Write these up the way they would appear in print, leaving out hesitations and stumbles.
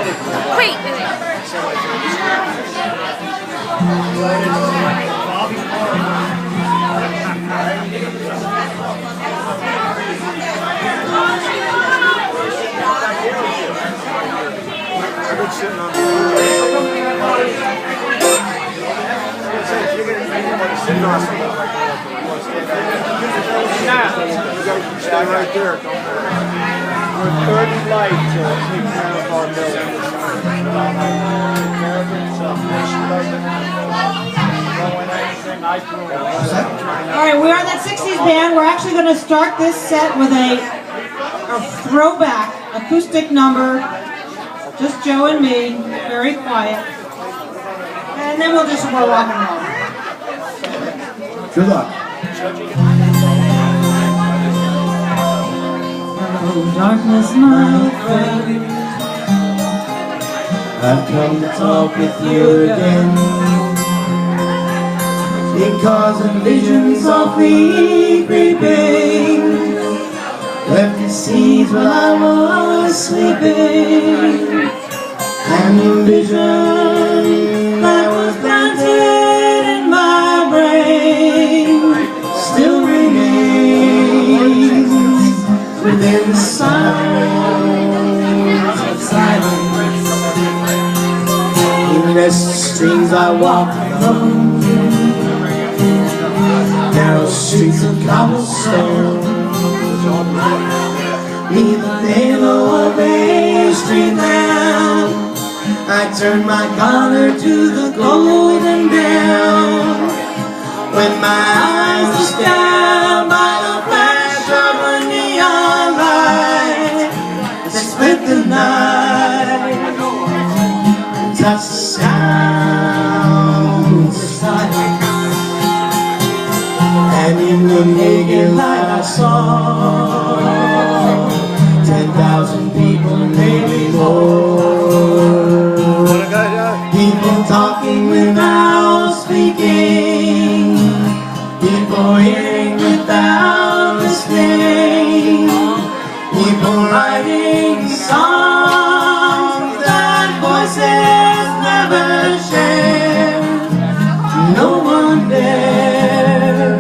Wait. Stay right there. We're 30 light to take care of our building. Alright, we are that 60s band. We're actually going to start this set with a throwback acoustic number. Just Joe and me, very quiet. And then we'll just rock and roll. Good luck. Oh, darkness, my friend, I've come to talk with you again, because the visions softly creeping left the seeds while I was sleeping, and the vision that was planted in my brain still remains within the silence of silence. In restless streams I walk alone, narrow streets of cobblestone, neath the halo of a street lamp, I turn my collar to the golden dawn. When my eyes are stabbed by the flash of a neon light that split the night, touch the sounds of silence, and in the naked light I saw 10,000 people, maybe more. People talking without speaking, people hearing without listening, people writing songs that voices never share. No one dare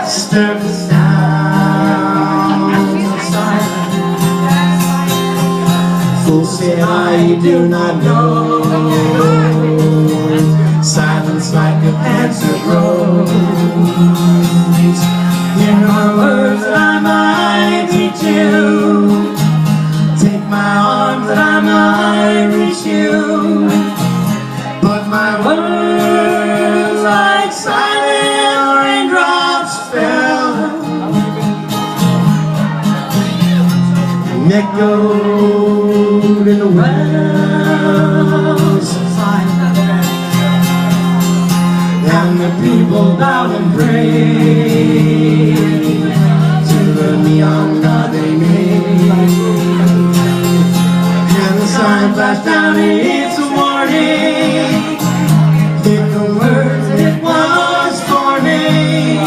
disturb the sound of silence. Fools say I do not know, silence like a cancer grows. Here are words that I might teach you, take my arms that I might reach you, but my words like silent raindrops fell and echoed in the wells of silence. And the people bowed and prayed to the neon god they made, and the sign flashed down its warning, in the words it was forming,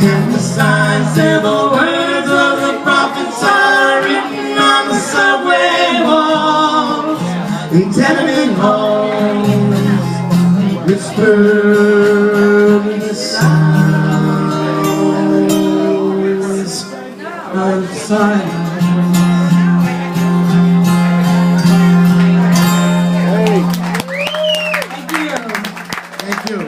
and the sign said the words of the prophets are written on the subway walls, in tenement halls, whispered in the sounds of silence. Thank you.